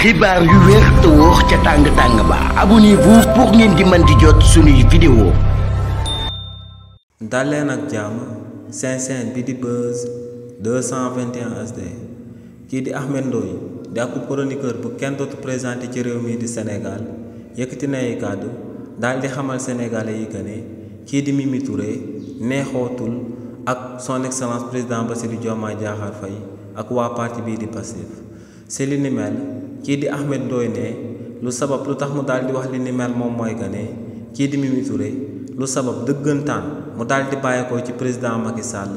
xibaar yu wér te wóor ca tàng ba abonnez-vous pour ngeen di mën di jot suñuy vidéo. daleen ak jàmm seen bi di Buzz 221 HD kii di Ahmed Ndoye di ab chroniqueur bu kenn dootu présenté ci réew mi di Sénégal yëkkati na ay kàddu daal di xamal sénégalais yi que ne kii di Mimi Touré neexootul ak son excellence président Bassirou Diomaye Diakhar Faye ak waa parti bii di Pastef c'est li ni mel kii di Ahmed Ndoye ne lu sabab lu tax mu daal di wax li ni mel moom mooy que ne kii di Mimi Touré lu sabab dëggantaan mu daal di bàyyeekoo ci président Macky Sall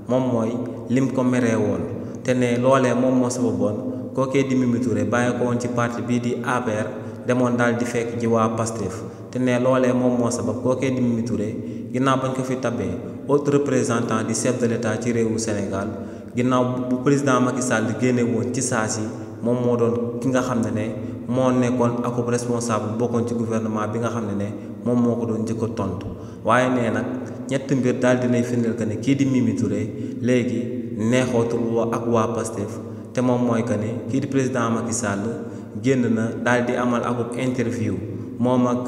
moom mooy lim ko meree woon te ne loolee moom moo sababoon kookee di Mimi Touré bàyyeekoo woon ci parti bii di APR demoon daal di fekk ji waa Pastef te ne loolee moom moo sabab kookee di Mimi Touré ginnaaw bañ ko fi tabee haut représentant du chef de l'État ci réewu Sénégal ginnaaw bu président Macky Sall génne woon ci saa si moom moo doon ki nga xam ne moo nekkoon akub responsable bokkoon ci gouvernement bi nga xam ne moom moo ko doon njëkk a tontu waaye nee nag ñetti mbir daal dinay firndeel que ne kii di Mimi Touré léegi neexootul ak waa Pastef te moom mooy que ne kii di président Macky Sall génn na daal di amal akub interview moom ak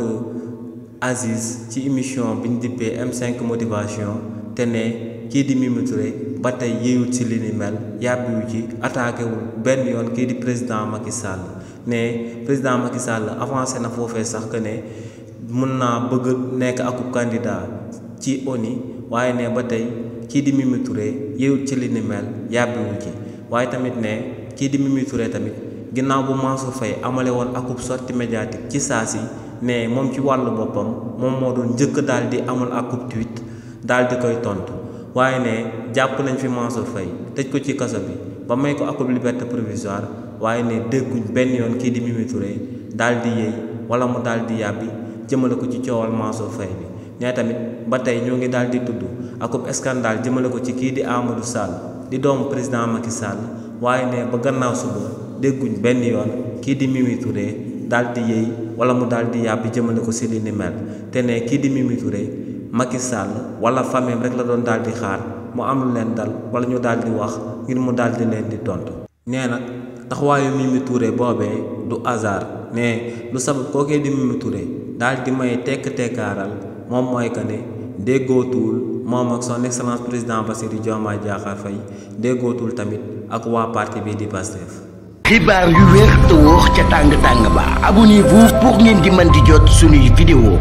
Aziz ci émission bi ñu dippee M5 motivation te ne kii di Mimi Touré ba tey yéeyut ci li ni mel yàbbiwu ci attaqué wul benn yoon kii di président Macky Sall ne président Macky Sall avancé na foofee sax que ne mën naa bëgg nekk akub candidat ci ONU waaye ne ba tey kii di Mimi Touré yéeyut ci li ni mel yàbbiwu ci waaye tamit ne kii di Mimi Touré tamit ginnaaw bu Mansour Faye amale woon akub sortie médiatique ci saa si ne moom ci wàllu boppam moom moo doon njëkk daal di amul akub tweet daal di koy tontu waaye ne jàpp nañ fi Mansour Faye tëj ko ci kaso bi ba may ko akub liberté provisoire waaye ne dégguñ benn yoon kii di Mimi Touré daal di yéey wala mu daal di yàbbi jëmale ko ci coowal Mansour Faye bi ñee tamit ba tey ñoo ngi daal di tudd akub scandale jëmale ko ci kii di Amadou Sall di doomu président Macky Sall waaye ne ba gannaaw suba dégguñ benn yoon kii di Mimi Touré daal di yéey wala mu daal di yàbbi jëmale ko si li ni mel te ne kii di Mimi Touré Macky Sall wala famille rek la doon daal di xaar mu am lu leen dal wala ñu daal di wax ngir mu daal di leen di tontu. nee nag taxawaayu Mimi Touré boobee du hasard ne lu sabab kookee di Mimi Touré daal di may tekk-tekkaaral moom mooy que ne déggootuwul moom ak son excellence président Bassirou Diomaye Diakhar Faye déggootul tamit ak waa parti bii di Pastef. xibaar yu wér te wóor ca tàng ba abonnez-vous pour ngeen di mën di jot suñuy vidéo.